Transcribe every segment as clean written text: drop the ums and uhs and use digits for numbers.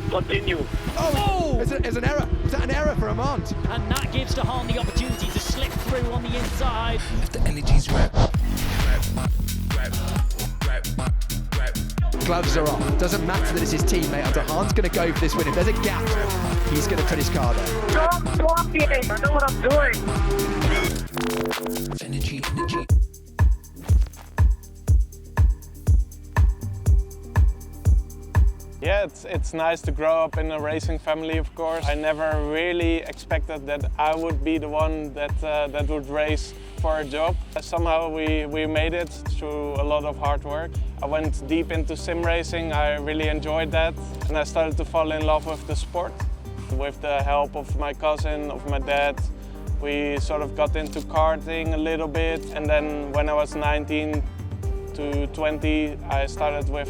Continue. Oh! It's an error. Was that an error for Armand? And that gives De Haan the opportunity to slip through on the inside. If the energy's right. Gloves are off. Doesn't matter that it's his teammate. De Haan's going to go for this win. If there's a gap, he's going to put his car there. Don't block me. I know what I'm doing. Energy. Yeah, it's nice to grow up in a racing family, of course. I never really expected that I would be the one that would race for a job. Somehow we made it through a lot of hard work. I went deep into sim racing, I really enjoyed that, and I started to fall in love with the sport. With the help of my cousin, of my dad, we sort of got into karting a little bit, and then when I was 19 to 20, I started with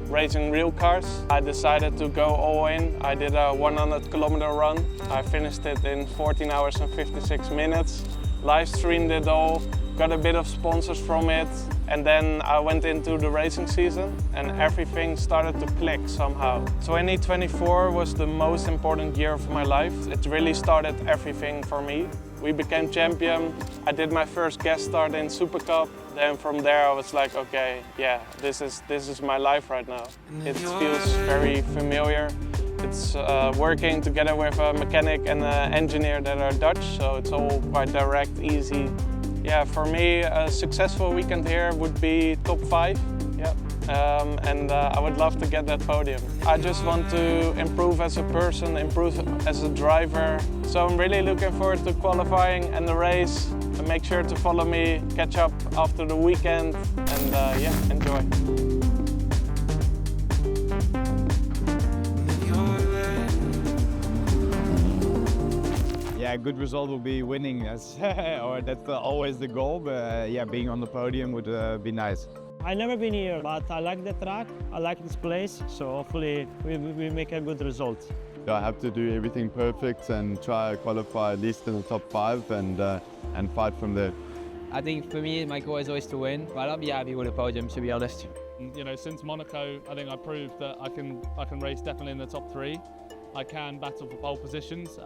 racing real cars. I decided to go all in. I did a 100-kilometer run. I finished it in 14 hours and 56 minutes. Live streamed it all, got a bit of sponsors from it, and then I went into the racing season and everything started to click somehow. 2024 was the most important year of my life. It really started everything for me. We became champion. I did my first guest start in Supercup. Then from there I was like, okay, yeah, this is my life right now. It feels very familiar. It's working together with a mechanic and an engineer that are Dutch, so it's all quite direct, easy. Yeah, for me, a successful weekend here would be top 5. Yeah. And I would love to get that podium. I just want to improve as a person, improve as a driver. So I'm really looking forward to qualifying and the race. And make sure to follow me, catch up after the weekend, and yeah, enjoy. Yeah, a good result will be winning, or that's always the goal. But yeah, being on the podium would be nice. I've never been here, but I like the track, I like this place, so hopefully we make a good result. I have to do everything perfect and try to qualify at least in the top 5 and fight from there. I think for me, my goal is always to win, but I'll be happy with the podium, to be honest. You know, since Monaco, I think I proved that I can race definitely in the top 3. I can battle for pole positions.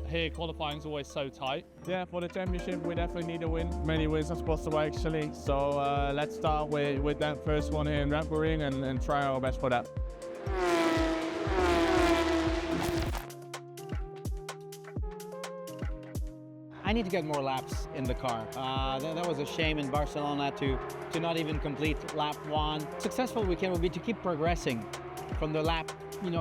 Here, qualifying is always so tight. Yeah, for the championship, we definitely need a win. Many wins are possible, actually. So let's start with that first one here in Red Bull Ring and try our best for that. I need to get more laps in the car. That was a shame in Barcelona to not even complete lap 1. Successful weekend would be to keep progressing from the lap,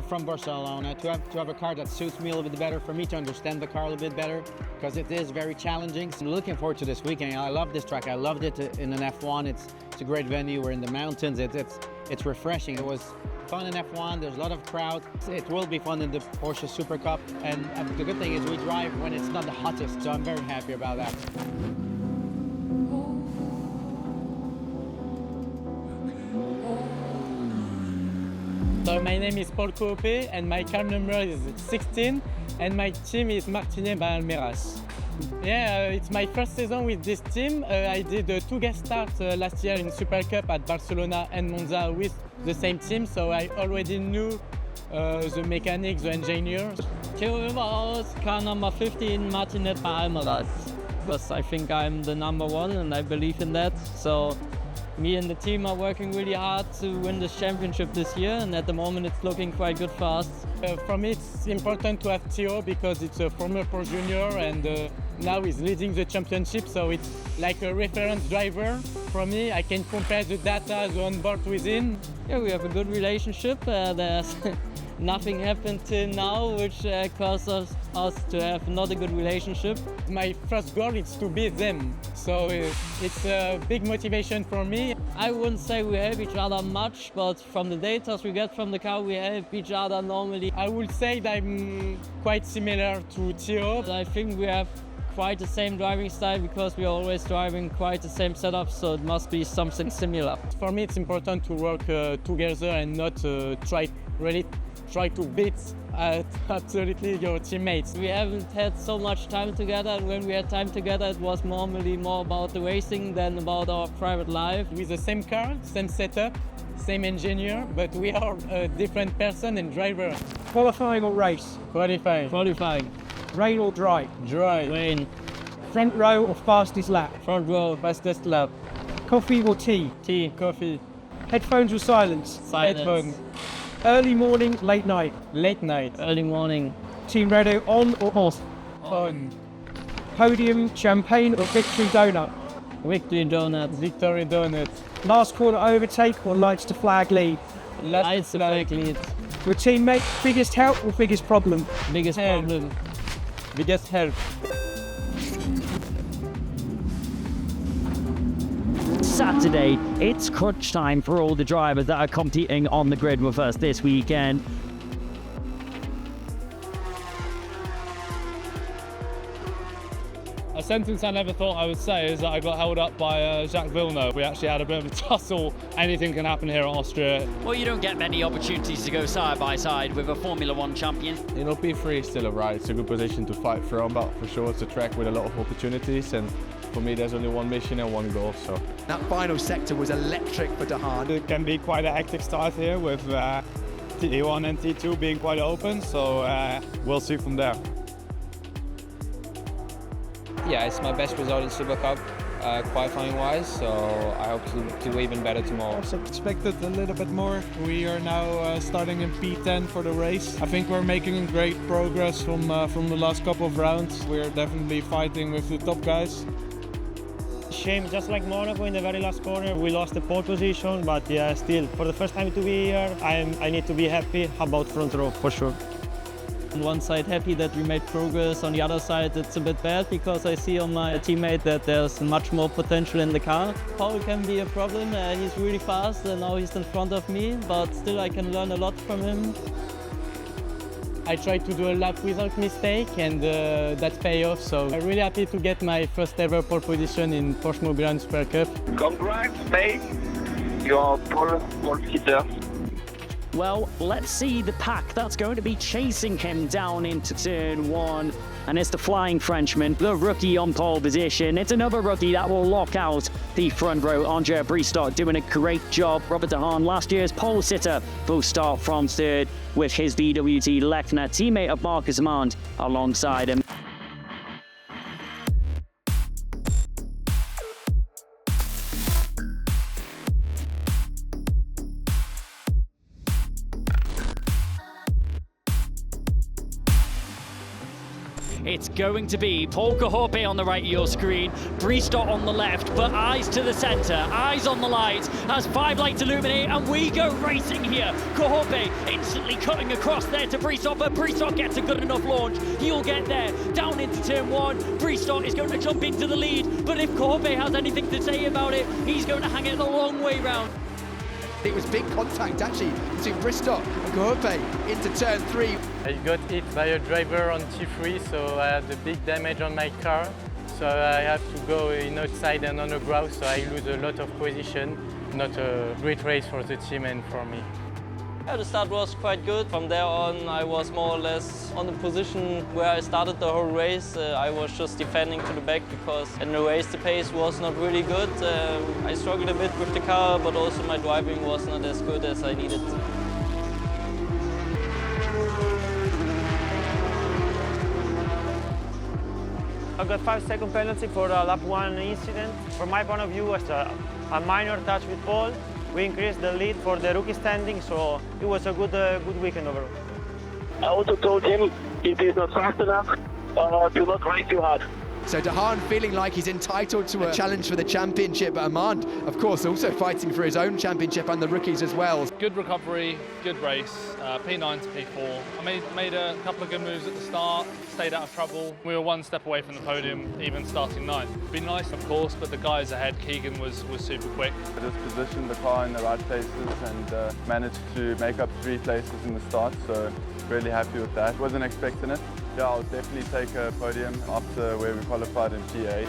from Barcelona, to have a car that suits me a little bit better, for me to understand the car a little bit better, because it is very challenging. So I'm looking forward to this weekend. I love this track. I loved it in an F1. It's a great venue. We're in the mountains. It's refreshing. It was fun in F1. There's a lot of crowd. It will be fun in the Porsche Supercup. And the good thing is we drive when it's not the hottest, so I'm very happy about that. So my name is Cauhaupé and my car number is 16 and my team is Martinet by Alméras. Yeah, it's my first season with this team. I did 2 guest starts last year in Supercup at Barcelona and Monza with the same team, so I already knew the mechanics, the engineers. Theo Oeverhaus, car number 15, Martinet by Alméras. Because I think I'm the number 1 and I believe in that. So me and the team are working really hard to win this championship this year, and at the moment it's looking quite good for us. For me it's important to have Theo because it's a former Pro Junior and now he's leading the championship, so it's like a reference driver for me. I can compare the data, the onboard with him. Yeah, we have a good relationship. There's nothing happened till now which caused us to have not a good relationship. My first goal is to beat them, so it's a big motivation for me. I wouldn't say we help each other much, but from the data we get from the car, we help each other normally. I would say that I'm quite similar to Theo. I think we have quite the same driving style because we are always driving quite the same setup, so it must be something similar. For me it's important to work together and not try to beat absolutely your teammates. We haven't had so much time together, and when we had time together it was normally more about the racing than about our private life. With the same car, same setup, same engineer, but we are a different person and driver. Qualifying or race? Qualifying. Qualifying. Rain or dry? Dry. Rain. Front row or fastest lap? Front row, fastest lap. Coffee or tea? Tea. Coffee. Headphones or silence? Silence. Headphones. Early morning, late night? Late night. Early morning. Team Renault on or off? On. Podium, champagne or victory donut? Victory donut. Victory donut. Last corner overtake or lights to flag lead? Lights to flag lead. Your teammate, biggest help or biggest problem? Biggest Help. problem. Biggest help. Saturday, it's crunch time for all the drivers that are competing on the grid with us this weekend. A sentence I never thought I would say is that I got held up by Jacques Villeneuve. We actually had a bit of a tussle. Anything can happen here at Austria. Well, you don't get many opportunities to go side by side with a Formula One champion. You know, P3 is still a ride. It's a good position to fight from, but for sure it's a track with a lot of opportunities, and for me there's only one mission and one goal. So That final sector was electric for De Haan. It can be quite an hectic start here with T1 and T2 being quite open, so we'll see from there. Yeah, it's my best result in Supercup, qualifying wise, so I hope to do even better tomorrow. also expected a little bit more. We are now starting in P10 for the race. I think we're making great progress from the last couple of rounds. We're definitely fighting with the top guys. Shame, just like Monaco in the very last corner, we lost the pole position, but yeah, still, for the first time to be here, I need to be happy about front row, for sure. On one side happy that we made progress, on the other side it's a bit bad because I see on my teammate that there's much more potential in the car. Paul can be a problem, he's really fast and now he's in front of me, but still I can learn a lot from him. I tried to do a lap without mistake and that paid off, so I'm really happy to get my first ever pole position in Porsche Mobil and Supercup. Congrats, mate. You're pole sitter. Well, let's see the pack that's going to be chasing him down into turn one. And it's the Flying Frenchman, the rookie on pole position. It's another rookie that will lock out the front row. Andre Bristot doing a great job. Robert De Haan, last year's pole sitter, will start from third with his VWT Lechner teammate of Marcus Mand alongside him. It's going to be Paul Cauhaupé on the right of your screen, Bristot on the left, but eyes to the centre, eyes on the lights, as 5 lights illuminate, and we go racing here. Cauhaupé instantly cutting across there to Bristot, but Bristot gets a good enough launch. He'll get there, down into turn one. Bristot is going to jump into the lead, but if Cauhaupé has anything to say about it, he's going to hang it the long way round. It was big contact actually between Bristot and Cauhaupé into turn 3. I got hit by a driver on T3, so I had a big damage on my car. So I have to go in outside and on the ground, so I lose a lot of position. Not a great race for the team and for me. Yeah, the start was quite good. From there on, I was more or less on the position where I started the whole race. I was just defending to the back because in the race the pace was not really good. I struggled a bit with the car, but also my driving was not as good as I needed. I got 5-second penalty for the lap 1 incident. From my point of view, it was a minor touch with Paul. We increased the lead for the rookie standing, so it was a good weekend overall. I also told him if he's not fast enough, do not race too hard. So De Haan feeling like he's entitled to a challenge for the championship, but Armand, of course, also fighting for his own championship and the rookies as well. Good recovery, good race, P9 to P4. I made a couple of good moves at the start, stayed out of trouble. We were 1 step away from the podium, even starting 9th. It'd been nice, of course, but the guys ahead, Keegan was super quick. I just positioned the car in the right places and managed to make up 3 places in the start, so really happy with that. Wasn't expecting it. Yeah, I'll definitely take a podium after where we qualified in P8.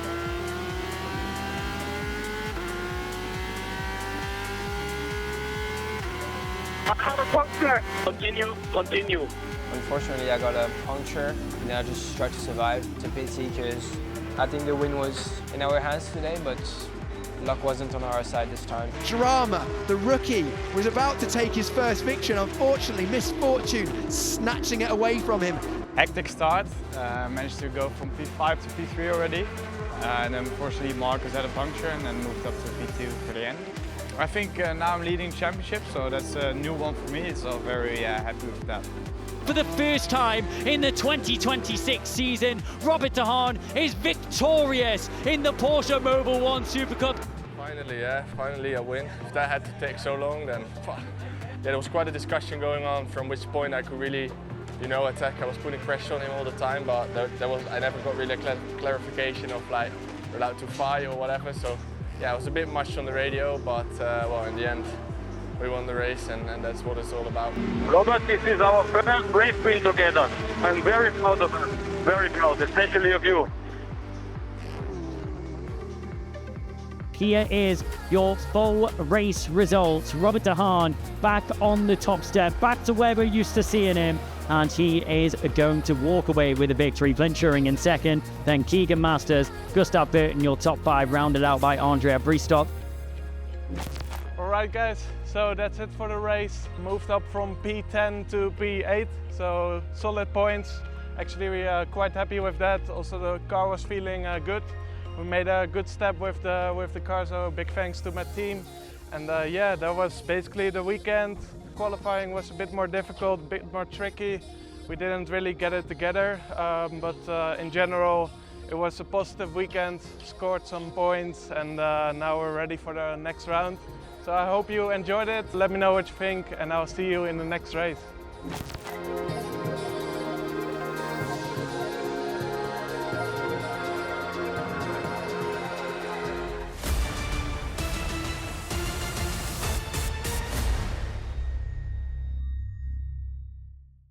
Continue. Unfortunately, I got a puncture and I just tried to survive to pity because I think the win was in our hands today, but luck wasn't on our side this time. Drama, the rookie, was about to take his first victory and unfortunately misfortune snatching it away from him. Hectic start, managed to go from P5 to P3 already. And then unfortunately Marcus had a puncture and then moved up to P2 for the end. I think now I'm leading championship, so that's a new one for me, so very happy with that. For the first time in the 2026 season, Robert de Haan is victorious in the Porsche Mobil 1 Supercup. Finally a win. If that had to take so long, then yeah, there was quite a discussion going on from which point I could really, attack. I was putting pressure on him all the time, but I never got really a clarification of like we're allowed to fire or whatever. So yeah, it was a bit much on the radio, but well, in the end, we won the race, and that's what it's all about. Robert, this is our first race win together. I'm very proud of us. Very proud, especially of you. Here is your full race results. Robert de Haan back on the top step, back to where we're used to seeing him, and he is going to walk away with a victory. Flint Schuring in second, then Keegan Masters, Gustav Burton, your top 5, rounded out by Andrea Bristock. Alright guys, so that's it for the race. Moved up from P10 to P8, so solid points. Actually we are quite happy with that. Also the car was feeling good. We made a good step with the car, so big thanks to my team. And yeah, that was basically the weekend. Qualifying was a bit more difficult, a bit more tricky. We didn't really get it together, but in general it was a positive weekend, scored some points, and now we're ready for the next round. So I hope you enjoyed it. Let me know what you think, and I'll see you in the next race.